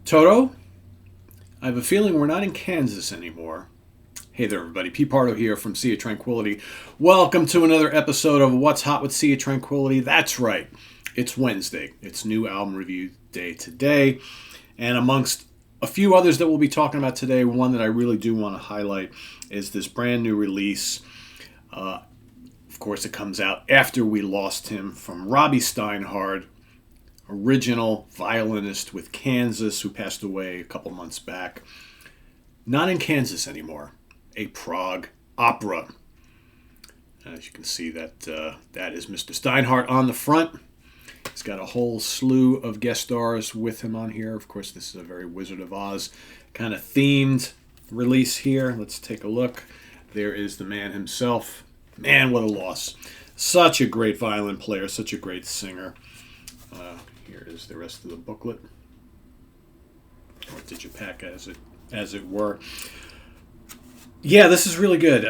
Toto, I have a feeling we're not in Kansas anymore. Hey there, everybody. Pete Pardo here from Sea of Tranquility. Welcome to another episode of What's Hot with Sea of Tranquility. That's right. It's Wednesday. It's new album review day today. And amongst a few others that we'll be talking about today, one that I really do want to highlight is this brand new release. Of course, it comes out after we lost him, from Robby Steinhardt, original violinist with Kansas, who passed away a couple months back. Not in Kansas anymore. A Prog opera. As you can see, that is Mr. Steinhardt on the front. He's got a whole slew of guest stars with him on here. Of course, this is a very Wizard of Oz kind of themed release here. Let's take a look. There is the man himself. Man, what a loss. Such a great violin player, such a great singer. Here is the rest of the booklet, or digipack as it were. Yeah, this is really good.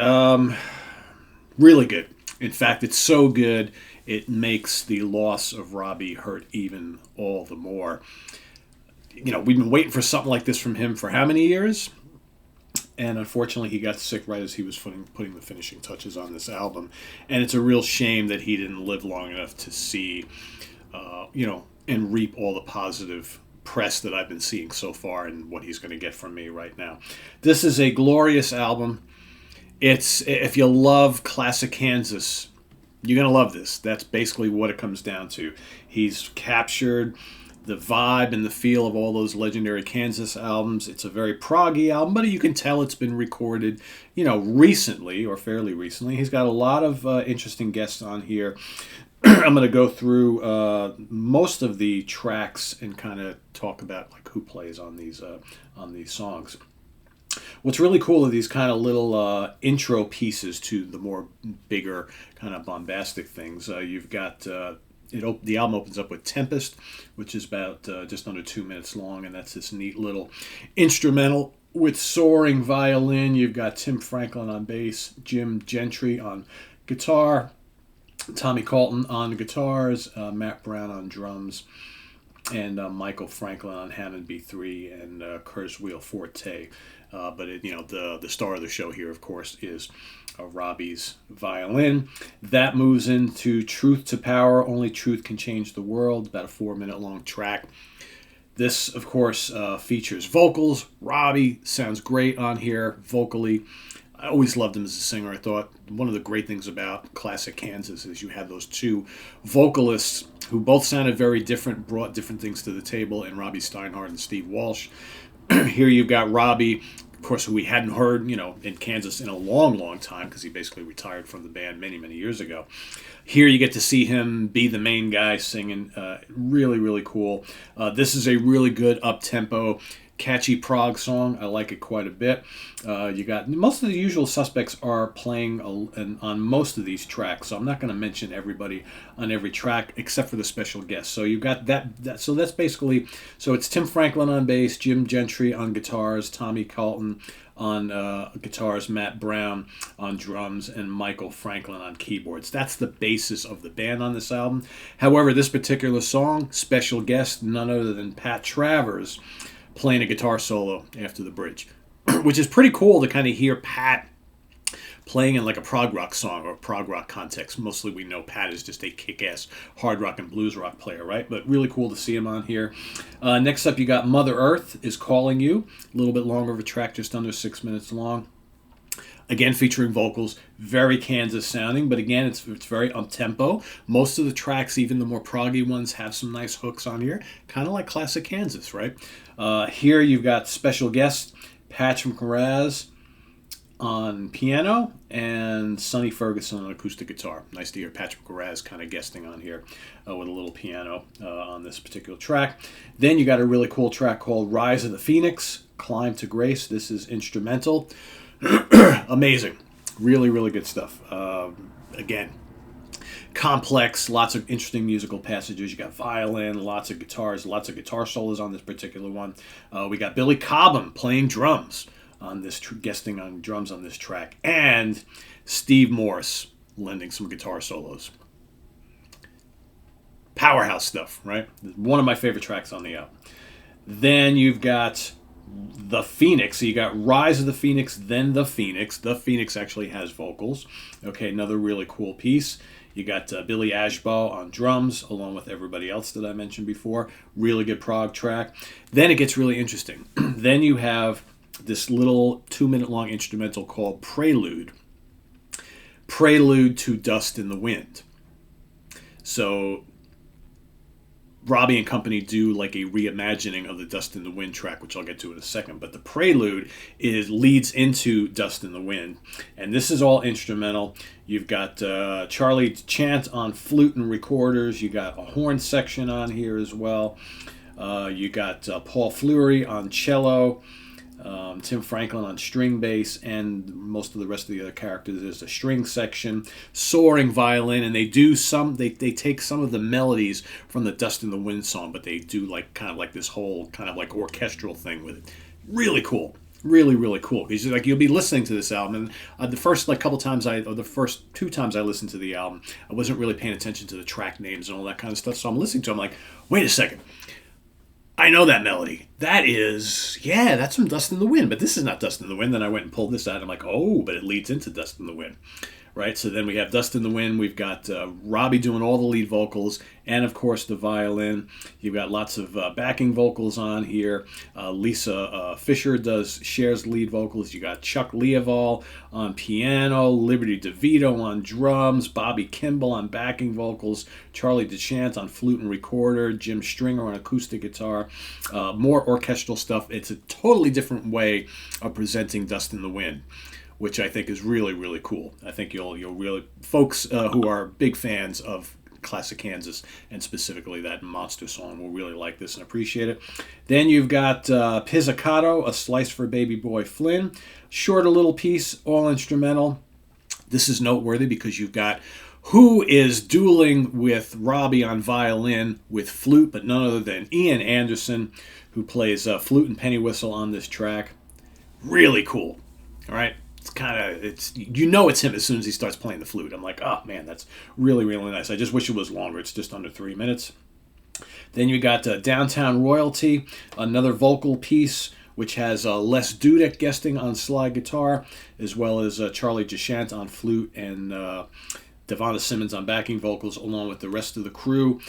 Really good. In fact, it's so good it makes the loss of Robby hurt even all the more. You know, we've been waiting for something like this from him for how many years? And unfortunately, he got sick right as he was putting the finishing touches on this album. And it's a real shame that he didn't live long enough to see, and reap all the positive press that I've been seeing so far and what he's going to get from me right now. This is a glorious album. If you love classic Kansas, you're going to love this. That's basically what it comes down to. He's captured the vibe and the feel of all those legendary Kansas albums. It's a very proggy album, but you can tell it's been recorded, recently or fairly recently. He's got a lot of interesting guests on here. I'm going to go through most of the tracks and kind of talk about like who plays on these songs. What's really cool are these kind of little intro pieces to the more bigger kind of bombastic things. You've got the album opens up with Tempest, which is about just under 2 minutes long, and that's this neat little instrumental with soaring violin. You've got Tim Franklin on bass, Jim Gentry on guitar, Tommy Colton on guitars, Matt Brown on drums, and Michael Franklin on Hammond B3 and Kurzweil Forte. But the star of the show here, of course, is Robby's violin. That moves into Truth to Power, Only Truth Can Change the World, about a 4-minute long track. This, of course, features vocals. Robby sounds great on here vocally. I always loved him as a singer. I thought one of the great things about classic Kansas is you had those two vocalists who both sounded very different, brought different things to the table, in Robby Steinhardt and Steve Walsh. Here you've got Robby, of course, who we hadn't heard, in Kansas in a long, long time, because he basically retired from the band many, many years ago. Here you get to see him be the main guy singing. Really, really cool. This is a really good up-tempo, catchy prog song. I like it quite a bit. You got most of the usual suspects are playing on most of these tracks, so I'm not going to mention everybody on every track except for the special guests. So you got that. So that's basically, so it's Tim Franklin on bass, Jim Gentry on guitars, Tommy Colton on guitars, Matt Brown on drums, and Michael Franklin on keyboards. That's the basis of the band on this album. However, this particular song, special guest, none other than Pat Travers, playing a guitar solo after the bridge, which is pretty cool to kind of hear Pat playing in like a prog rock song or a prog rock context. Mostly we know Pat is just a kick-ass hard rock and blues rock player, right? But really cool to see him on here. Next up, you got Mother Earth is Calling You, a little bit longer of a track, just under 6 minutes long. Again, featuring vocals, very Kansas sounding, but again, it's very up-tempo. Most of the tracks, even the more proggy ones, have some nice hooks on here, kind of like classic Kansas, right? Here you've got special guest Patrick Moraz on piano and Sonny Ferguson on acoustic guitar. Nice to hear Patrick Moraz kind of guesting on here with a little piano on this particular track. Then you got a really cool track called Rise of the Phoenix, Climb to Grace. This is instrumental. Amazing. Really, really good stuff. Again, complex, lots of interesting musical passages. You got violin, lots of guitars, lots of guitar solos on this particular one. We got Billy Cobham playing drums on this, guesting on drums on this track, and Steve Morse lending some guitar solos. Powerhouse stuff, right? One of my favorite tracks on the album. Then you've got the Phoenix. So you got Rise of the Phoenix, then the Phoenix. The Phoenix actually has vocals. Okay, another really cool piece. You got Billy Ashbaugh on drums, along with everybody else that I mentioned before. Really good prog track. Then it gets really interesting. Then you have this little 2-minute long instrumental called Prelude. Prelude to Dust in the Wind. So Robby and company do like a reimagining of the Dust in the Wind track, which I'll get to in a second. But the Prelude leads into Dust in the Wind. And this is all instrumental. You've got Charlie Chant on flute and recorders. You got a horn section on here as well. You got Paul Fleury on cello. Tim Franklin on string bass, and most of the rest of the other characters. There's a string section, soaring violin, and they take some of the melodies from the Dust in the Wind song, but they do like kind of like this whole kind of like orchestral thing with it. Really cool. Really, really cool. Because like you'll be listening to this album, and the first the first 2 times I listened to the album, I wasn't really paying attention to the track names and all that kind of stuff. So I'm listening to it, I'm like, wait a second. I know that melody. That's from Dust in the Wind, but this is not Dust in the Wind. Then I went and pulled this out. I'm like, oh, but it leads into Dust in the Wind, right? So then we have Dust in the Wind. We've got Robby doing all the lead vocals, and of course the violin. You've got lots of backing vocals on here. Lisa Fisher shares lead vocals. You got Chuck Leoval on piano, Liberty DeVito on drums, Bobby Kimball on backing vocals, Charlie DeChant on flute and recorder, Jim Stringer on acoustic guitar, more orchestral stuff. It's a totally different way of presenting Dust in the Wind, which I think is really, really cool. I think you'll really, folks who are big fans of classic Kansas, and specifically that monster song, will really like this and appreciate it. Then you've got Pizzicato, A Slice for Baby Boy Flynn. Shorter little piece, all instrumental. This is noteworthy because you've got who is dueling with Robby on violin with flute, but none other than Ian Anderson, who plays flute and penny whistle on this track. Really cool. All right. It's him as soon as he starts playing the flute. I'm like, oh man, that's really, really nice. I just wish it was longer. It's just under 3 minutes. Then you got Downtown Royalty, another vocal piece, which has Les Dudek guesting on slide guitar, as well as Charlie DeChant on flute and Devonna Simmons on backing vocals, along with the rest of the crew.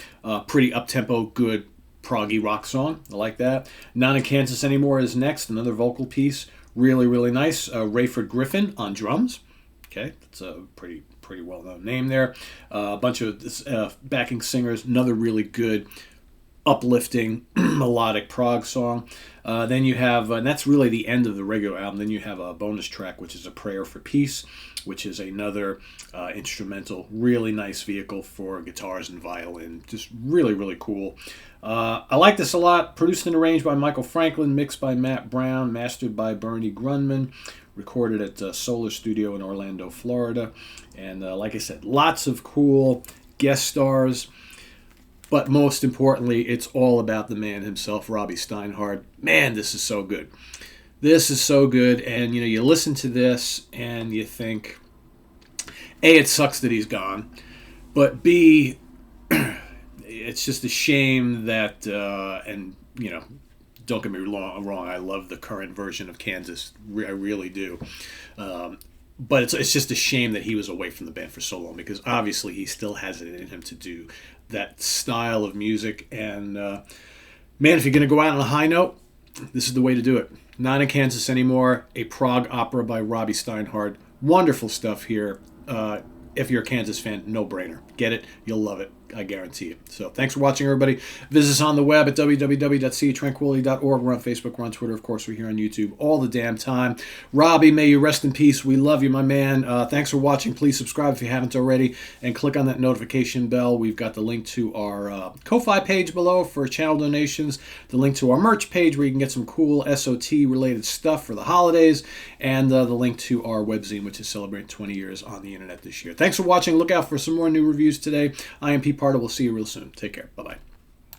Pretty up-tempo, good proggy rock song. I like that. Not in Kansas Anymore is next, another vocal piece. Really, really nice. Rayford Griffin on drums. Okay, that's a pretty well-known name there. A bunch of backing singers. Another really good, uplifting, melodic prog song. Then you have, and that's really the end of the regular album. Then you have a bonus track, which is A Prayer for Peace, which is another instrumental, really nice vehicle for guitars and violin. Just really, really cool. I like this a lot. Produced and arranged by Michael Franklin, mixed by Matt Brown, mastered by Bernie Grunman, recorded at Solar Studio in Orlando, Florida. And like I said, lots of cool guest stars. But most importantly, it's all about the man himself, Robby Steinhardt. Man, this is so good. This is so good. And, you listen to this and you think, A, it sucks that he's gone. But B, it's just a shame that, don't get me wrong, I love the current version of Kansas. I really do. But it's just a shame that he was away from the band for so long, because obviously he still has it in him to do that style of music. And, man, if you're going to go out on a high note, this is the way to do it. Not in Kansas Anymore, a prog opera by Robby Steinhardt. Wonderful stuff here. If you're a Kansas fan, no-brainer. Get it. You'll love it. I guarantee it. So thanks for watching, everybody. Visit us on the web at www.seatranquility.org. We're on Facebook. We're on Twitter. Of course, we're here on YouTube all the damn time. Robby, may you rest in peace. We love you, my man. Thanks for watching. Please subscribe if you haven't already, and click on that notification bell. We've got the link to our Ko-Fi page below for channel donations, the link to our merch page where you can get some cool SOT-related stuff for the holidays, and the link to our webzine, which is celebrating 20 years on the internet this year. Thanks for watching. Look out for some more new reviews today. I am Pete Pardo. We'll see you real soon. Take care. Bye-bye.